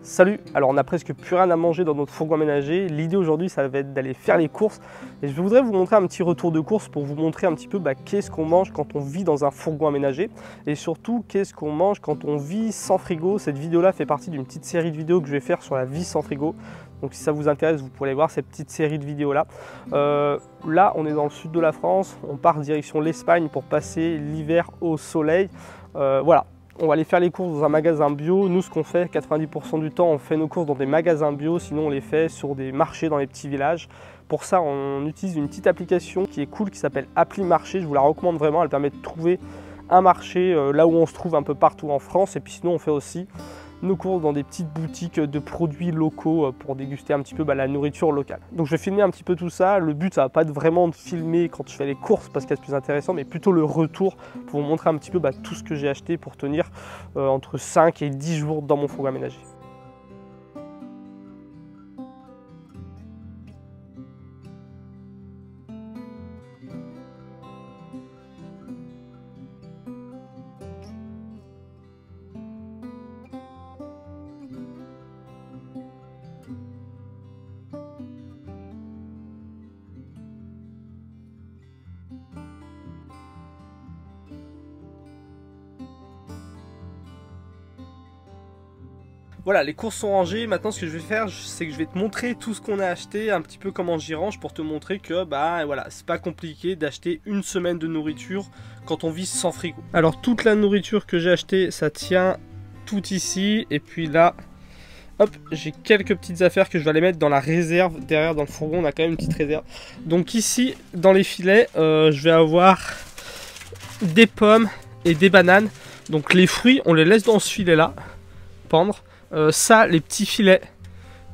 Salut! Alors on n'a presque plus rien à manger dans notre fourgon aménagé. L'idée aujourd'hui ça va être d'aller faire les courses et je voudrais vous montrer un petit retour de course pour vous montrer un petit peu qu'est-ce qu'on mange quand on vit dans un fourgon aménagé et surtout qu'est-ce qu'on mange quand on vit sans frigo. Cette vidéo là fait partie d'une petite série de vidéos que je vais faire sur la vie sans frigo. Donc si ça vous intéresse, vous pourrez voir cette petite série de vidéos là. Là on est dans le sud de la France, on part direction l'Espagne pour passer l'hiver au soleil. Voilà. On va aller faire les courses dans un magasin bio. Nous, ce qu'on fait, 90% du temps, on fait nos courses dans des magasins bio. Sinon, on les fait sur des marchés dans les petits villages. Pour ça, on utilise une petite application qui est cool, qui s'appelle Appli Marché. Je vous la recommande vraiment. Elle permet de trouver un marché là où on se trouve un peu partout en France. Et puis sinon, on fait aussi nos courses dans des petites boutiques de produits locaux pour déguster un petit peu la nourriture locale. Donc je vais filmer un petit peu tout ça. Le but, ça va pas être vraiment de filmer quand je fais les courses parce qu'il y a plus intéressant, mais plutôt le retour pour vous montrer un petit peu tout ce que j'ai acheté pour tenir entre 5 et 10 jours dans mon fourgon aménagé. Voilà, les courses sont rangées. Maintenant, ce que je vais faire, c'est que je vais te montrer tout ce qu'on a acheté, un petit peu comment j'y range pour te montrer que voilà, c'est pas compliqué d'acheter une semaine de nourriture quand on vit sans frigo. Alors, toute la nourriture que j'ai achetée, ça tient tout ici. Et puis là, hop, j'ai quelques petites affaires que je vais aller mettre dans la réserve. Derrière, dans le fourgon, on a quand même une petite réserve. Donc ici, dans les filets, je vais avoir des pommes et des bananes. Donc les fruits, on les laisse dans ce filet-là, pendre. Ça, les petits filets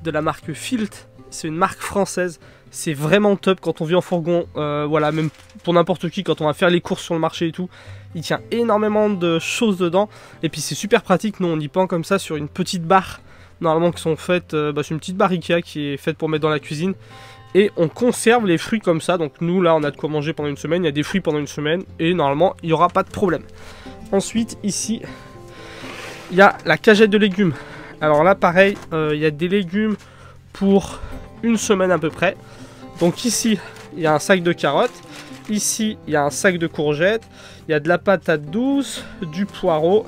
de la marque Filt, c'est une marque française, c'est vraiment top quand on vit en fourgon, voilà, même pour n'importe qui, quand on va faire les courses sur le marché et tout, il tient énormément de choses dedans, et puis c'est super pratique. Nous on y pend comme ça sur une petite barre, normalement qui sont faites, c'est une petite barre Ikea qui est faite pour mettre dans la cuisine, et on conserve les fruits comme ça. Donc nous là on a de quoi manger pendant une semaine, il y a des fruits pendant une semaine, et normalement il n'y aura pas de problème. Ensuite ici, il y a la cagette de légumes. Alors là pareil, il y a des légumes pour une semaine à peu près. Donc ici, il y a un sac de carottes. Ici, il y a un sac de courgettes. Il y a de la patate douce, du poireau,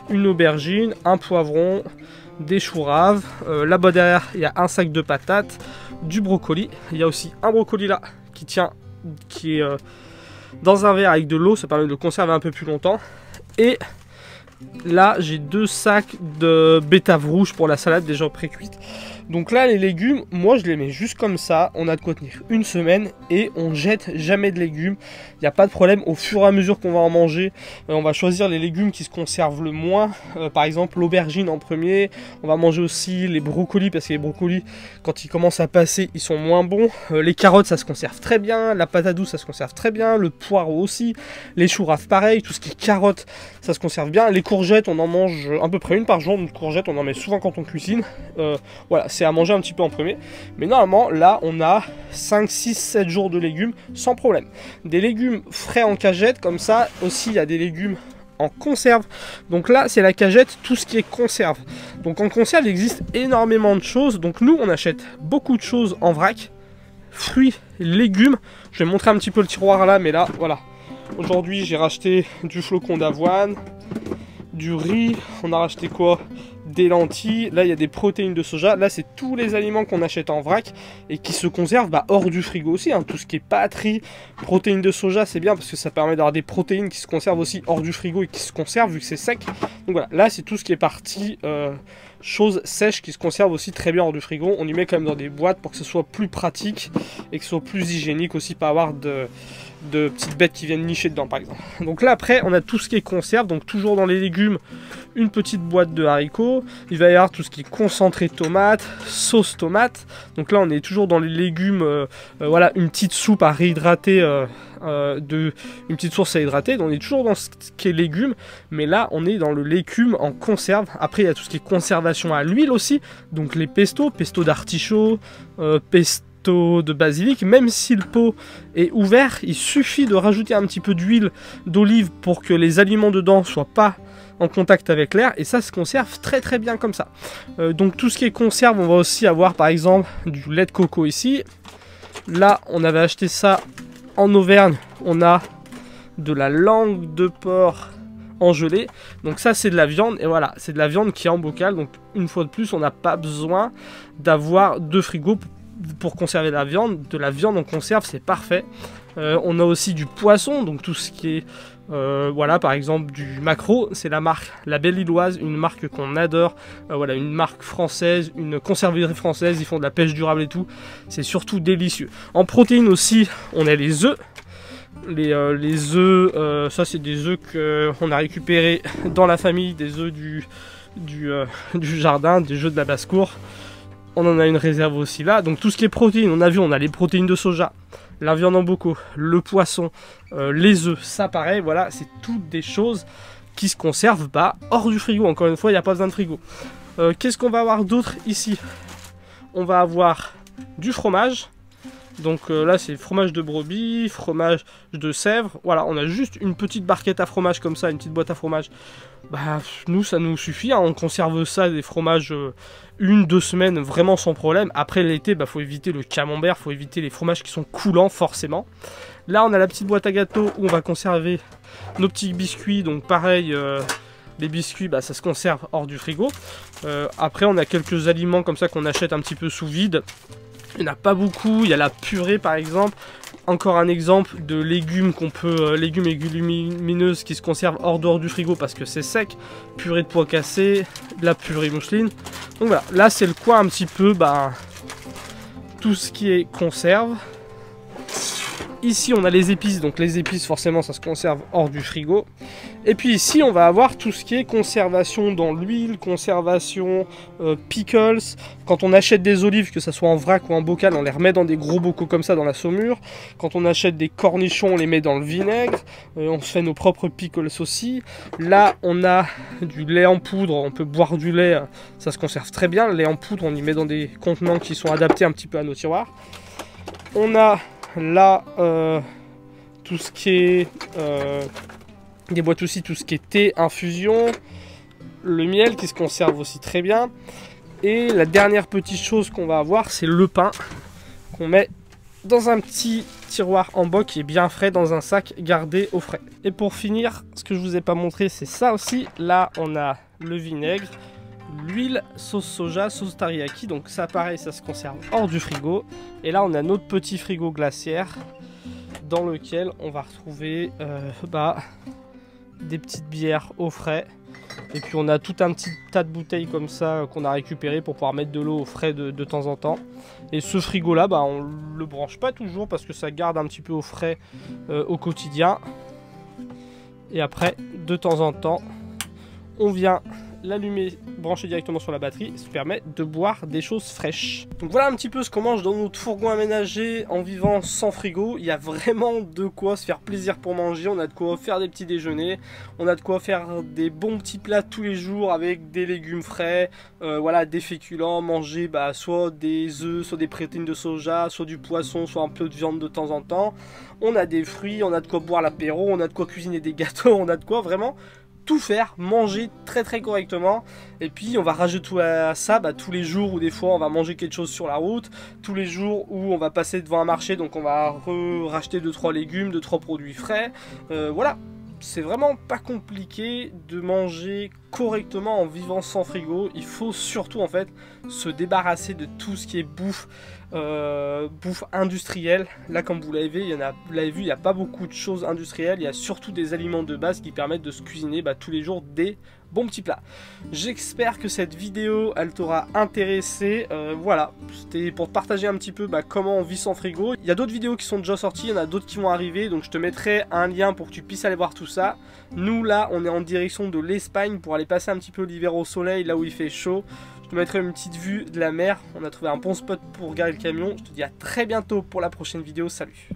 une aubergine, un poivron, des choux raves. Là-bas derrière, il y a un sac de patates, du brocoli. Il y a aussi un brocoli là qui est dans un verre avec de l'eau. Ça permet de le conserver un peu plus longtemps. Et là, j'ai 2 sacs de betterave rouge pour la salade déjà pré-cuite. Donc là, les légumes, moi je les mets juste comme ça. On a de quoi tenir une semaine et on jette jamais de légumes. Il n'y a pas de problème. Au fur et à mesure qu'on va en manger, on va choisir les légumes qui se conservent le moins. Par exemple, l'aubergine en premier. On va manger aussi les brocolis parce que les brocolis, quand ils commencent à passer, ils sont moins bons. Les carottes, ça se conserve très bien. La patate douce, ça se conserve très bien. Le poireau aussi. Les choux raves, pareil. Tout ce qui est carottes, ça se conserve bien. Les courgettes, on en mange à peu près une par jour. Une courgette, on en met souvent quand on cuisine. Voilà, c'est à manger un petit peu en premier. Mais normalement, là, on a 5, 6, 7 jours de légumes sans problème. Des légumes frais en cagette, comme ça. Aussi, il y a des légumes en conserve. Donc là, c'est la cagette, tout ce qui est conserve. Donc en conserve, il existe énormément de choses. Donc nous, on achète beaucoup de choses en vrac. Fruits, légumes. Je vais montrer un petit peu le tiroir là, mais là, voilà. Aujourd'hui, j'ai racheté du flocon d'avoine, du riz, on a racheté quoi? Des lentilles, là il y a des protéines de soja, là c'est tous les aliments qu'on achète en vrac et qui se conservent hors du frigo aussi, hein. Tout ce qui est pâtes, riz, protéines de soja, c'est bien parce que ça permet d'avoir des protéines qui se conservent aussi hors du frigo et qui se conservent vu que c'est sec. Donc voilà, là c'est tout ce qui est partie choses sèches qui se conservent aussi très bien hors du frigo. On y met quand même dans des boîtes pour que ce soit plus pratique et que ce soit plus hygiénique aussi, pas avoir de petites bêtes qui viennent nicher dedans par exemple. Donc là après on a tout ce qui est conserve, donc toujours dans les légumes une petite boîte de haricots, il va y avoir tout ce qui est concentré tomate, sauce tomate. Donc là on est toujours dans les légumes, voilà, une petite soupe à réhydrater, une petite source à hydrater. Donc on est toujours dans ce qui est légumes, mais là on est dans le légume en conserve. Après il y a tout ce qui est conservation à l'huile aussi, donc les pesto d'artichaut, pesto gâteau de basilic, même si le pot est ouvert, il suffit de rajouter un petit peu d'huile d'olive pour que les aliments dedans soient pas en contact avec l'air, et ça se conserve très très bien comme ça. Donc tout ce qui est conserve, on va aussi avoir par exemple du lait de coco ici. Là on avait acheté ça en Auvergne, on a de la langue de porc en gelée, donc ça c'est de la viande, et voilà, c'est de la viande qui est en bocal, donc une fois de plus on n'a pas besoin d'avoir de frigo pour conserver la viande. De la viande en conserve, c'est parfait. On a aussi du poisson, donc tout ce qui est voilà, par exemple du maquereau, c'est la marque La Belle Lilloise, une marque qu'on adore, voilà, une marque française, une conserverie française, ils font de la pêche durable et tout, c'est surtout délicieux. En protéines aussi, on a les œufs. Les œufs, ça c'est des œufs qu'on a récupérés dans la famille, des œufs du jardin, des œufs de la basse-cour. On en a une réserve aussi là. Donc tout ce qui est protéines, on a vu, on a les protéines de soja, la viande en bocaux, le poisson, les œufs, ça pareil, voilà, c'est toutes des choses qui se conservent hors du frigo. Encore une fois, il n'y a pas besoin de frigo. Qu'est-ce qu'on va avoir d'autre ici? On va avoir du fromage. Donc là c'est fromage de brebis, fromage de Sèvres, voilà, on a juste une petite barquette à fromage comme ça, une petite boîte à fromage. Nous ça nous suffit, hein. On conserve ça, des fromages 1-2 semaines vraiment sans problème. Après l'été, faut éviter le camembert, faut éviter les fromages qui sont coulants forcément. Là on a la petite boîte à gâteaux où on va conserver nos petits biscuits, donc pareil, les biscuits ça se conserve hors du frigo. Après on a quelques aliments comme ça qu'on achète un petit peu sous vide. Il n'y en a pas beaucoup, il y a la purée par exemple. Encore un exemple de légumes qu'on peut, légumes et légumineuses qui se conservent dehors du frigo parce que c'est sec. Purée de pois cassés, de la purée mousseline. Donc voilà, là c'est le coin un petit peu, tout ce qui est conserve. Ici on a les épices, donc les épices forcément ça se conserve hors du frigo. Et puis ici on va avoir tout ce qui est conservation dans l'huile, conservation pickles. Quand on achète des olives, que ce soit en vrac ou en bocal, on les remet dans des gros bocaux comme ça dans la saumure. Quand on achète des cornichons, on les met dans le vinaigre. On fait nos propres pickles aussi. Là on a du lait en poudre, on peut boire du lait, ça se conserve très bien. Le lait en poudre on y met dans des contenants qui sont adaptés un petit peu à nos tiroirs. On a là tout ce qui est des boîtes aussi, tout ce qui est thé, infusion, le miel qui se conserve aussi très bien. Et la dernière petite chose qu'on va avoir, c'est le pain qu'on met dans un petit tiroir en boc qui est bien frais, dans un sac gardé au frais. Et pour finir, ce que je vous ai pas montré, c'est ça aussi. Là on a le vinaigre, l'huile, sauce soja, sauce teriyaki, donc ça pareil, ça se conserve hors du frigo. Et là on a notre petit frigo glaciaire dans lequel on va retrouver des petites bières au frais. Et puis on a tout un petit tas de bouteilles comme ça qu'on a récupéré pour pouvoir mettre de l'eau au frais de temps en temps. Et ce frigo là, on le branche pas toujours parce que ça garde un petit peu au frais au quotidien. Et après, de temps en temps, on vient l'allumer, brancher directement sur la batterie, ça permet de boire des choses fraîches. Donc voilà un petit peu ce qu'on mange dans notre fourgon aménagé en vivant sans frigo. Il y a vraiment de quoi se faire plaisir pour manger, on a de quoi faire des petits déjeuners, on a de quoi faire des bons petits plats tous les jours avec des légumes frais, voilà, des féculents, manger soit des œufs, soit des protéines de soja, soit du poisson, soit un peu de viande de temps en temps. On a des fruits, on a de quoi boire l'apéro, on a de quoi cuisiner des gâteaux, on a de quoi vraiment tout faire, manger très très correctement. Et puis on va rajouter à ça tous les jours où des fois on va manger quelque chose sur la route, tous les jours où on va passer devant un marché, donc on va racheter 2-3 légumes, 2-3 produits frais, voilà. C'est vraiment pas compliqué de manger correctement en vivant sans frigo. Il faut surtout en fait se débarrasser de tout ce qui est bouffe industrielle. Là comme vous l'avez vu, il n'y a pas beaucoup de choses industrielles. Il y a surtout des aliments de base qui permettent de se cuisiner tous les jours des bons petits plats. J'espère que cette vidéo elle t'aura intéressé. Voilà, c'était pour te partager un petit peu comment on vit sans frigo. Il y a d'autres vidéos qui sont déjà sorties, il y en a d'autres qui vont arriver, donc je te mettrai un lien pour que tu puisses aller voir tout ça. Nous là on est en direction de l'Espagne pour aller passer un petit peu l'hiver au soleil, là où il fait chaud. Je te mettrai une petite vue de la mer. On a trouvé un bon spot pour garer le camion. Je te dis à très bientôt pour la prochaine vidéo. Salut!